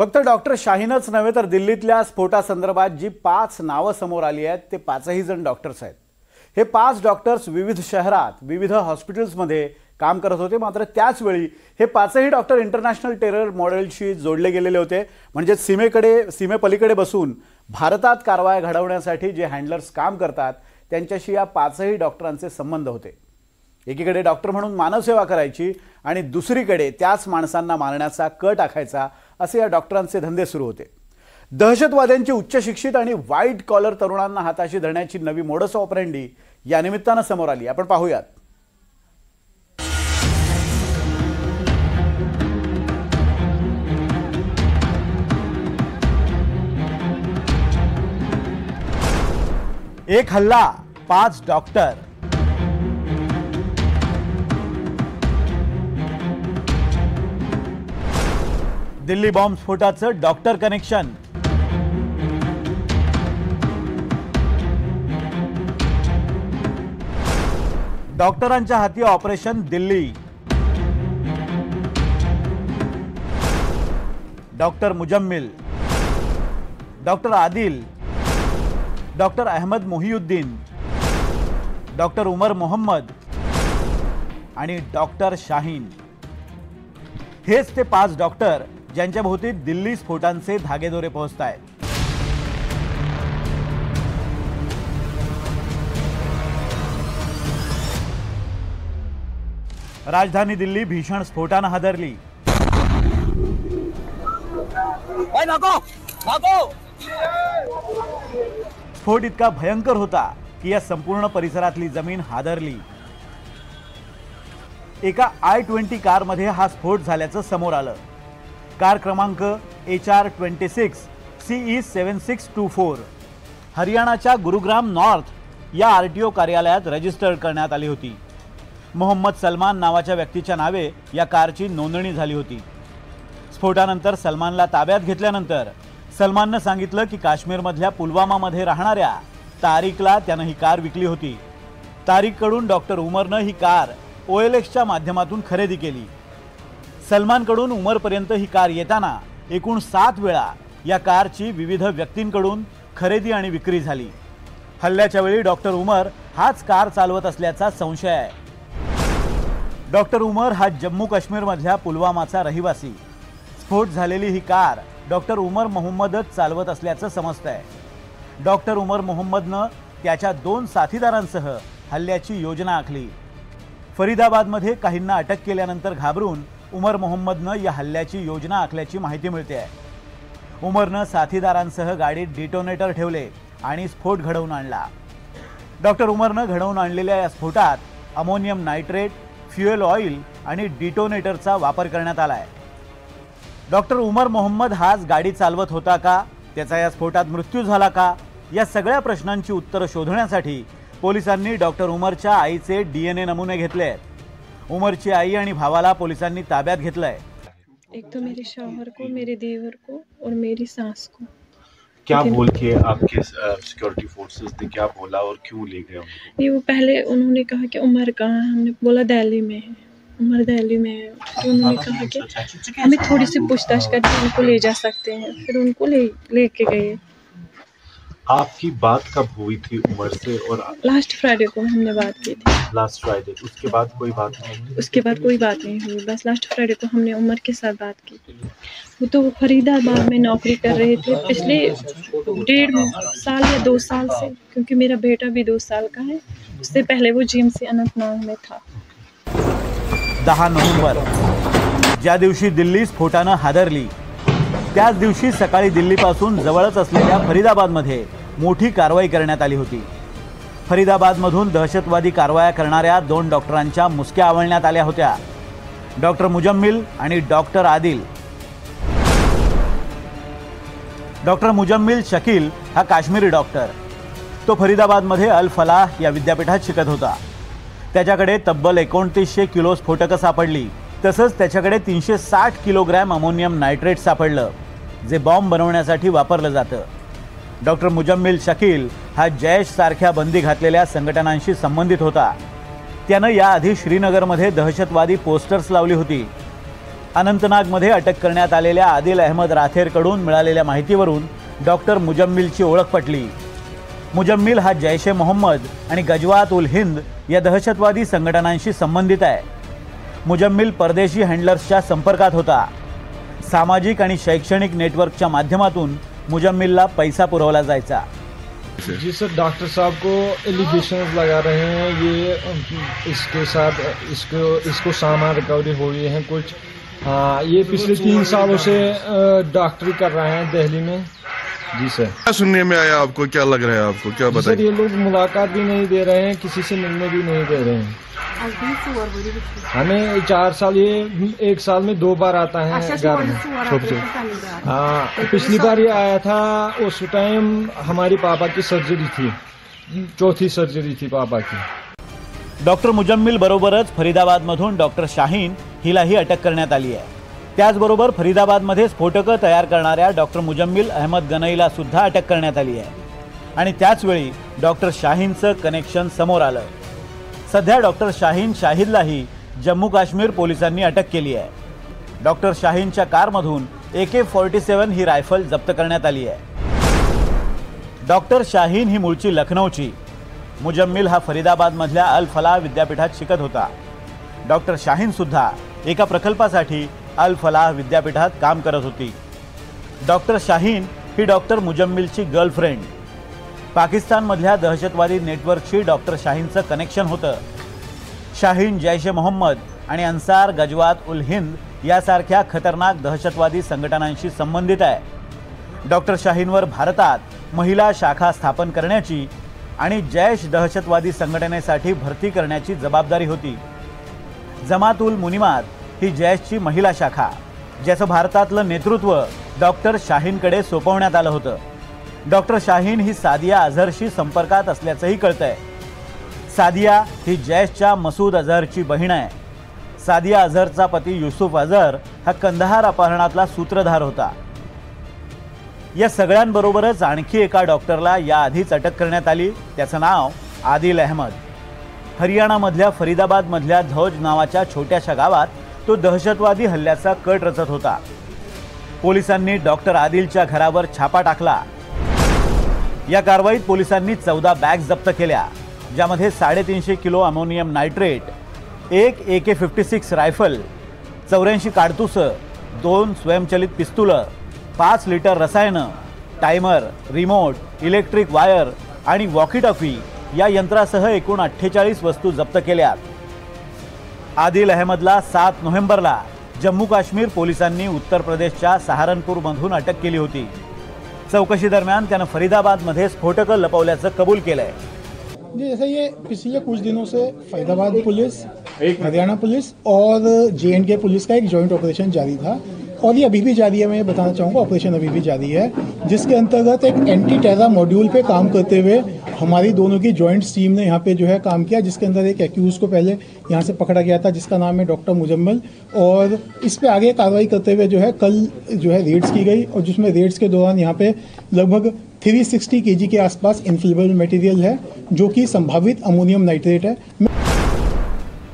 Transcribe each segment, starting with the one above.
फक्त डॉक्टर शाहीनच नव्हे तर दिल्लीतल्या स्फोटासंदर्भात जी 5 नावं समोर आली आहेत ते 5ही जण डॉक्टर्स आहेत। हे 5 डॉक्टर्स विविध शहरात विविध हॉस्पिटल्समध्ये काम करत होते। मात्र त्याच वेळी हे 5ही डॉक्टर इंटरनॅशनल टेरर मॉडेलशी जोडले गेलेले होते। म्हणजे सीमेपलीकडे बसून भारतात कारवाया घडवण्यासाठी जे हँडलर्स काम करतात त्यांच्याशी या 5ही डॉक्टरांचे संबंध होते। एकीकडे डॉक्टर म्हणून मानवसेवा करायची आणि दुसरीकडे त्याच माणसांना मारण्याचा कट आखायचा असे या डॉक्टरांचे धंदे सुरू होते। दहशतवाद्यांची उच्च शिक्षित आणि व्हाईट कॉलर तरुणांना हाताशी धरण्याची नवी मोडस ऑपरेंडी या निमित्ताने समोर आली। आपण पाहूयात। एक हल्ला 5 डॉक्टर। दिल्ली बॉम्ब स्फोटाचं डॉक्टर कनेक्शन। डॉक्टरांच्या हाती operation Delhi. Doctor Muzammil, doctor Adil, doctor Ahmad Mohiuddin, doctor Umar Mohammad आणि डॉक्टर शाहीन हेच ते 5 डॉक्टर ज्यांच्या भोवती दिल्ली स्फोटांचे धागेदोरे पोहोचतायत। राजधानी दिल्ली भीषण स्फोटाने हादरली। स्फोट इतका भयंकर होता की या संपूर्ण परिसरातली जमीन हादरली। एका I-20 कारमध्ये हा स्फोट झाल्याचं समोर आलं। कार क्रमांक HR26 CE7624 हरियाणाच्या गुरुग्राम नॉर्थ या RTO कार्यालयात रजिस्टर करण्यात आली होती। मोहम्मद सलमान नावाच्या व्यक्तीच्या नावे या कारची नोंदणी झाली होती। स्फोटानंतर सलमानला ताब्यात घेतल्यानंतर सलमानने सांगितलं की काश्मीरमधल्या पुलवामामध्ये राहणाऱ्या तारिकला त्यानं ही कार विकली होती। तारिककडून डॉक्टर उमरनं ही कार OLXच्या माध्यमातून खरेदी केली। सलमानकडून उमरपर्यंत ही कार येताना एकूण 7 वेळा या कारची विविध व्यक्तींकडून खरेदी आणि विक्री झाली। हल्ल्याच्या वेळी डॉक्टर उमर हाच कार चालवत असल्याचा संशय आहे। डॉक्टर उमर हा जम्मू काश्मीरमधल्या पुलवामाचा रहिवासी। स्फोट झालेली ही कार डॉक्टर उमर मोहम्मदच चालवत असल्याचं समजतंय। डॉक्टर उमर मोहम्मदनं त्याच्या 2 साथीदारांसह हल्ल्याची योजना आखली। फरीदाबादमध्ये काहींना अटक केल्यानंतर घाबरून उमर मोहम्मदनं या हल्ल्याची योजना आखल्याची माहिती मिळते आहे। उमरनं साथीदारांसह गाडीत डिटोनेटर ठेवले आणि स्फोट घडवून आणला। डॉक्टर उमरनं घडवून आणलेल्या या स्फोटात अमोनियम नायट्रेट, फ्युएल ऑइल आणि डिटोनेटरचा वापर करण्यात आलाय। डॉक्टर उमर मोहम्मद हाच गाडी चालवत होता का? त्याचा या स्फोटात मृत्यू झाला का? या सगळ्या प्रश्नांची उत्तरं शोधण्यासाठी पोलिसांनी डॉक्टर उमरच्या आईचे DNA नमुने घेतले आहेत। उमरची आई आणि भावाला पोलिसांनी ताब्यात घेतलंय। एक तो मेरे शौहर को, मेरे देवर को और मेरी सास को। क्या बोल के आपके सिक्योरिटी फोर्सेस ने क्या बोला और क्यों ले गए उनको? ये वो पहले उन्होंने कहा कि उमर कहाँ है, हमने बोला दिल्ली में है। उमर दिल्ली में है तो उन्होंने कहा कि हमें थोड़ी सी पूछताछ करके उनको ले जा सकते हैं। फिर उनको लेके गए। आपकी बात कब हुई थी उमर से? और लास्ट फ्राइडे को हमने बात की थी। लास्ट फ्राइडे, उसके बाद कोई बात नहीं? उसके बाद कोई बात नहीं हुई। बस लास्ट फ्राइडे को हमने उमर के साथ बात की थी। वो तो फरीदाबाद में नौकरी कर रहे थे पिछले 1.5 साल या 2 साल से, क्योंकि मेरा बेटा भी 2 साल का है। उससे पहले वो GMC अनंतनाग में था। 10 नोव्हेंबर ज्या दिवशी दिल्ली स्फोटानं हादरली त्याच दिवशी सकाळी दिल्लीपासून जवळच असलेल्या फरीदाबादमध्ये मोठी कारवाई करण्यात आली होती। फरीदाबादमधून दहशतवादी कारवाया करणाऱ्या 2 डॉक्टरांच्या मुसक्या आवळण्यात आल्या होत्या। डॉक्टर मुजम्मिल आणि डॉक्टर आदिल। डॉक्टर मुजम्मिल शकील हा काश्मीरी डॉक्टर। तो फरीदाबादमध्ये अल फलाह या विद्यापीठात शिकत होता। त्याच्याकडे तब्बल 2900 किलो स्फोटकं सापडली। तसंच त्याच्याकडे 360 किलोग्रॅम अमोनियम नायट्रेट सापडलं जे बॉम्ब बनवण्यासाठी वापरलं जातं। डॉक्टर मुजम्मिल शकील हा जैश सारख्या बंदी घातलेल्या संघटनांशी संबंधित होता। त्यानं याआधी श्रीनगरमध्ये दहशतवादी पोस्टर्स लावली होती। अनंतनागमध्ये अटक करण्यात आलेल्या आदिल अहमद राथेरकडून मिळालेल्या माहितीवरून डॉक्टर मुजम्मिलची ओळख पटली। मुजम्मिल हा जैश ए मोहम्मद आणि गजवात उल हिंद या दहशतवादी संघटनांशी संबंधित आहे। मुजम्मिल परदेशी हँडलर्सच्या संपर्कात होता। सामाजिक आणि शैक्षणिक नेटवर्कच्या माध्यमातून मुजम्मिलला पैसा पुरवला जायचा। जी सर, डॉक्टर साहब को एलिगेशंस लगा रहे हैं, ये इसके साथ इसको सामान रिकवरी हुई है कुछ। ये पिछले 3 सालों से डॉक्टरी कर रहे हैं दिल्ली में। जी सर। क्या सुनने में आया आपको, क्या लग रहा है आपको, क्या बताइए? सर, ये लोग मुलाकात भी नहीं दे रहे हैं, किसी से मिलने भी नहीं दे रहे हैं। हमें 4 साल, ये 1 साल में 2 बार आता है घर में। हाँ, पिछली बार ये आया था, उस टाइम हमारी पापा की सर्जरी थी, 4थी सर्जरी थी पापा की। डॉक्टर मुजम्मिल बरोबरच फरीदाबादमधून डॉक्टर शाहीन हिलाही अटक करण्यात आली आहे। त्याचबरोबर फरीदाबादमध्ये स्फोटकं तयार करणाऱ्या डॉक्टर मुजम्मिल अहमद गनईला सुद्धा अटक करण्यात आली आहे आणि त्याचवेळी डॉक्टर शाहीनचं कनेक्शन समोर आलं। सध्या डॉक्टर शाहीन शाहिदलाही जम्मू काश्मीर पोलिसांनी अटक केली आहे। डॉक्टर शाहीनच्या कारमधून AK-47 ही रायफल जप्त करण्यात आली आहे। डॉक्टर शाहीन ही मूळची लखनौची, मुजम्मिल हा फरीदाबादमधल्या अल फलाह विद्यापीठात शिकत होता। डॉक्टर शाहीन सुद्धा एका प्रकल्पासाठी अल फलाह विद्यापीठात काम करत होती। डॉक्टर शाहीन ही डॉक्टर मुजम्मिलची गर्लफ्रेंड। पाकिस्तानमधल्या दहशतवादी नेटवर्कशी डॉक्टर शाहीनचं कनेक्शन होतं। शाहीन जैश ए मोहम्मद आणि अन्सार गजवात उल हिंद यासारख्या खतरनाक दहशतवादी संघटनांशी संबंधित आहे। डॉक्टर शाहीनवर भारतात महिला शाखा स्थापन करण्याची आणि जैश दहशतवादी संघटनेसाठी भरती करण्याची जबाबदारी होती। जमात उल मुनिमात ही जैशची महिला शाखा, ज्याचं भारतातलं नेतृत्व डॉक्टर शाहीनकडे सोपवण्यात आलं होतं। डॉक्टर शाहीन ही सादिया अझहरशी संपर्कात असल्याचंही कळतंय। सादिया ही जैशच्या मसूद अझहरची बहीण आहे। सादिया अझहरचा पती युसुफ अझहर हा कंदहार अपहरणातला सूत्रधार होता। या सगळ्यांबरोबरच आणखी एका डॉक्टरला याआधीच अटक करण्यात आली, त्याचं नाव आदिल अहमद। हरियाणामधल्या फरीदाबादमधल्या धौज नावाच्या छोट्याशा गावात तो दहशतवादी हल्ल्याचा कट रचत होता। पोलिसांनी डॉक्टर आदिलच्या घरावर छापा टाकला। या कारवाईत पोलिसांनी 14 बॅग जप्त केल्या, ज्यामध्ये 350 kilo ammonium nitrate, 1 AK-56 rifle, 84 काडतुसं, 2 स्वयंचलित पिस्तुलं, 5 लिटर रसायनं, टायमर, रिमोट, इलेक्ट्रिक वायर आणि वॉकी टॉकी या यंत्रासह एकूण 48 वस्तू जप्त केल्या। आदिल अहमदला 7 नोव्हेंबरला जम्मू काश्मीर पोलिसांनी उत्तर प्रदेशच्या सहारनपूरमधून अटक केली होती। चौकशी दरम्यान त्यानं फरीदाबादमध्ये स्फोटकं लपवल्याचं कबूल केलंय। जी, जैसे ये पिछले कुछ दिनों से फरीदाबाद पुलिस, हरियाणा पुलिस और J&K पुलिस का एक जॉइंट ऑपरेशन जारी था और ये अभी भी जारी है। मैं ये बताना चाहूँगा, ऑपरेशन अभी भी जारी है, जिसके अंतर्गत एक एंटी टेरर मॉड्यूल पे काम करते हुए हमारी दोनों की जॉइंट टीम ने यहाँ पे जो है काम किया, जिसके अंदर एक एक्यूज को पहले यहाँ से पकड़ा गया था, जिसका नाम है डॉक्टर मुजम्मिल, और इस पे आगे कार्रवाई करते हुए जो है कल जो है रेड्स की गई, और जिसमें रेड्स के दौरान यहाँ पे लगभग 360 kg के आसपास इन्फ्लेमेबल मटेरियल है, जो कि संभावित अमोनियम नाइट्रेट है।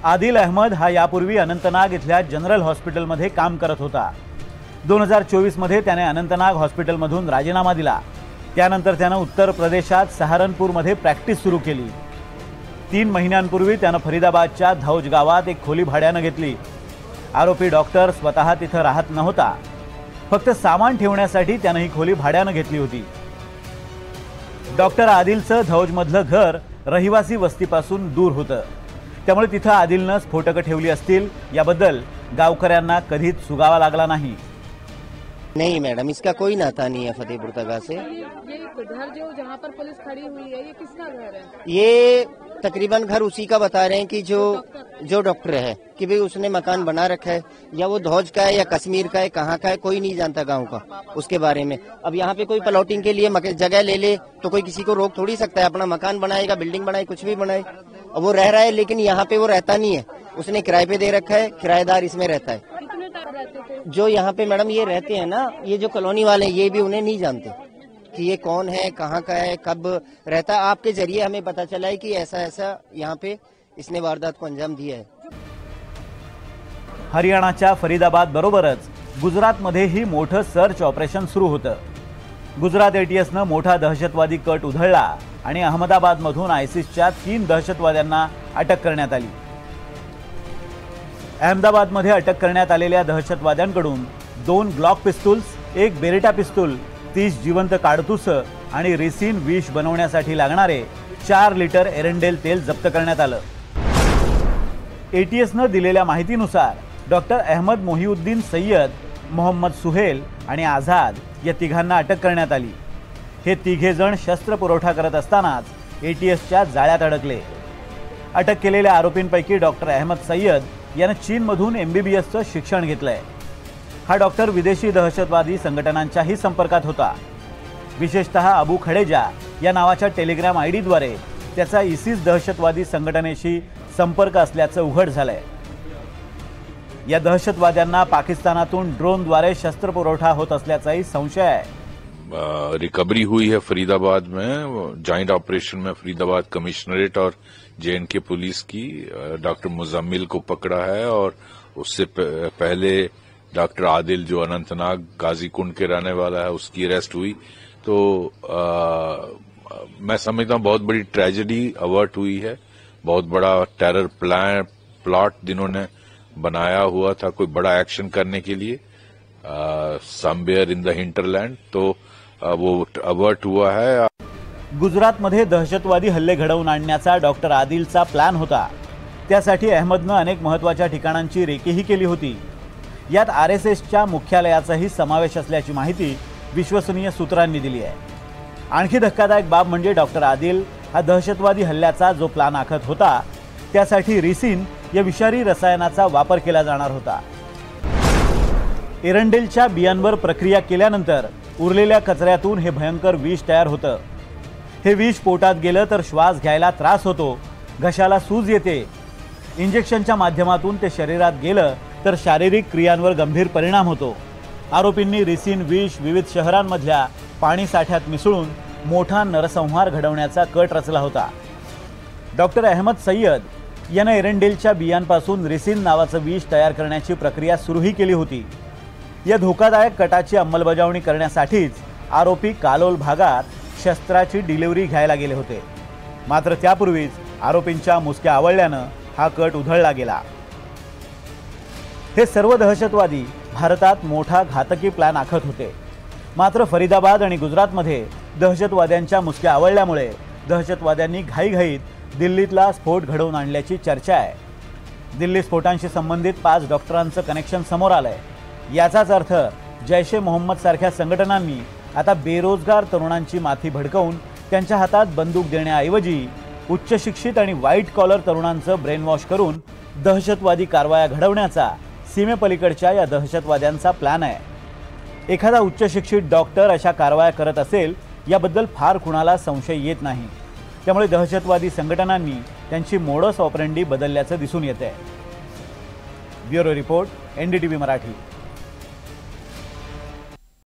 आदिल अहमद हा यापूर्वी अनंतनाग इथल्या जनरल हॉस्पिटलमध्ये काम करत होता। 2024 मध्ये त्याने अनंतनाग हॉस्पिटलमधून राजीनामा दिला। त्यानंतर त्यानं उत्तर प्रदेशात सहारनपूरमध्ये प्रॅक्टिस सुरू केली। 3 महिन्यांपूर्वी त्यानं फरीदाबादच्या धौज गावात एक खोली भाड्यानं घेतली। आरोपी डॉक्टर स्वतः तिथं राहत नव्हता, फक्त सामान ठेवण्यासाठी त्यानं ही खोली भाड्यानं घेतली होती। डॉक्टर आदिलचं धौजमधलं घर रहिवासी वस्तीपासून दूर होतं, त्यामुळे तिथं आदिलनं स्फोटकं ठेवली असतील याबद्दल गावकऱ्यांना कधीच सुगावा लागला नाही। नहीं मैडम, इसका कोई नाता नहीं है फतेहपुर तगा से। ये घर जो जहाँ पर पुलिस खड़ी हुई है, ये किसका घर है? ये तकरीबन घर उसी का बता रहे हैं कि जो डॉक्टर है, कि भाई उसने मकान बना रखा है, या वो धौज का है या कश्मीर का है, कहाँ का है, कोई नहीं जानता गांव का उसके बारे में। अब यहाँ पे कोई प्लॉटिंग के लिए जगह ले ले तो कोई किसी को रोक थोड़ी सकता है। अपना मकान बनाएगा, बिल्डिंग बनाए, कुछ भी बनाए, और वो रह रहा है, लेकिन यहाँ पे वो रहता नहीं है, उसने किराए पे दे रखा है, किराएदार इसमें रहता है। जो यहाँ पे मैडम ये रहते हैं ना, ये जो कॉलोनी वाले, ये भी उन्हें नहीं जानते कि ये कौन है, कहाँ का है, कब रहता है। आपके जरिए हमें पता चला है कि ऐसा ऐसा यहाँ पे इसने वारदात को अंजाम दिया है। हरियाणाच्या फरीदाबाद बरोबरच गुजरातमध्येही मोठं सर्च ऑपरेशन सुरू होतं. गुजरात एटीएसनं मोठा दहशतवादी कट उधळला आणि अहमदाबादमधून आयसिसच्या 3 दहशतवाद्यांना अटक करण्यात आली. अहमदाबादमध्ये अटक करण्यात आलेल्या दहशतवाद्यांकडून 2 ग्लॉक पिस्तूल्स, 1 बेरेटा पिस्तूल, 30 जिवंत काडतुसं आणि रेसिन विष बनवण्यासाठी लागणारे 4 लिटर एरंडेल तेल जप्त करण्यात आलं. एटीएसनं दिलेल्या माहितीनुसार डॉक्टर अहमद मोहिउद्दीन सय्यद, मोहम्मद सुहेल आणि आझाद या तिघांना अटक करण्यात आली. हे तिघे जण शस्त्र पुरवठा करत असतानाच एटीएसच्या जाळ्यात अडकले. अटक केलेल्या आरोपींपैकी डॉक्टर अहमद सय्यद यानं चीनमधून MBBSचं शिक्षण घेतलंय. हा डॉक्टर विदेशी दहशतवादी संघटनांच्याही संपर्कात होता. विशेषतः अबू खडेजा या नावाच्या टेलिग्राम आयडीद्वारे त्याचा इसिस दहशतवादी संघटनेशी संपर्क असल्याचं उघड झालंय. या दहशतवाद्यांना पाकिस्तानातून ड्रोनद्वारे शस्त्र पुरवठा होत असल्याचाही संशय आहे. रिकवरी हुई है फरीदाबाद में, जॉइंट ऑपरेशन में फरीदाबाद कमिश्नरेट और JNK पुलिस की डॉक्टर मुजम्मिल को पकड़ा है और उससे पहले डॉक्टर आदिल जो अनंतनाग गाजीकुंड के रहने वाला है उसकी अरेस्ट हुई. तो मैं समझता हूं बहुत बड़ी ट्रेजेडी अवर्ट हुई है. बहुत बड़ा टेरर प्लॉट जिन्होंने बनाया हुआ था कोई बड़ा एक्शन करने के लिए समवेयर इन द हिंटरलैंड, तो वो अवर्ट हुआ है. गुजरातमध्ये दहशतवादी हल्ले घडवून आणण्याचा डॉक्टर आदिलचा प्लॅन होता. त्यासाठी अहमदनं अनेक महत्त्वाच्या ठिकाणांची रेकीही केली होती. यात RSSच्या मुख्यालयाचाही समावेश असल्याची माहिती विश्वसनीय सूत्रांनी दिली आहे. आणखी धक्कादायक बाब म्हणजे डॉक्टर आदिल हा दहशतवादी हल्ल्याचा जो प्लॅन आखत होता त्यासाठी रेसिन या विषारी रसायनाचा वापर केला जाणार होता. एरंडेलच्या बियांवर प्रक्रिया केल्यानंतर उरलेल्या कचऱ्यातून हे भयंकर विष तयार होतं. हे विष पोटात गेलं तर श्वास घ्यायला त्रास होतो, घशाला सूज येते. इंजेक्शनच्या माध्यमातून ते शरीरात गेलं तर शारीरिक क्रियांवर गंभीर परिणाम होतो. आरोपींनी रेसिन विष विविध शहरांमधल्या पाणी साठ्यात मिसळून मोठा नरसंहार घडवण्याचा कट रचला होता. डॉक्टर अहमद सय्यद यानं एरंडेलच्या बियांपासून रेसिन नावाचं विष तयार करण्याची प्रक्रिया सुरूही केली होती. या धोकादायक कटाची अंमलबजावणी करण्यासाठीच आरोपी कालोल भागात शस्त्राची डिलिव्हरी घ्यायला गेले होते. मात्र त्यापूर्वीच आरोपींच्या मुसक्या आवळल्यानं हा कट उधळला गेला. हे सर्व दहशतवादी भारतात मोठा घातकी प्लॅन आखत होते. मात्र फरीदाबाद आणि गुजरातमध्ये दहशतवाद्यांच्या मुसक्या आवळल्यामुळे दहशतवाद्यांनी घाईघाईत दिल्लीतला स्फोट घडवून आणल्याची चर्चा आहे. दिल्ली स्फोटांशी संबंधित 5 डॉक्टरांचं कनेक्शन समोर आलंय. याचाच अर्थ जैश-ए-मोहम्मद सारख्या संघटनांनी आता बेरोजगार तरुणांची माथी भडकवून त्यांच्या हातात बंदूक देण्याऐवजी उच्च शिक्षित आणि व्हाईट कॉलर तरुणांचं ब्रेनवॉश करून दहशतवादी कारवाया घडवण्याचा सीमेपलीकडच्या या दहशतवाद्यांचा प्लॅन आहे. एखादा उच्च शिक्षित डॉक्टर अशा कारवाया करत असेल याबद्दल फार कुणाला संशय येत नाही. त्यामुळे दहशतवादी संघटनांनी त्यांची मोडस ऑपरेंडी बदलल्याचं दिसून येतंय. Bureau report, NDTV Marathi.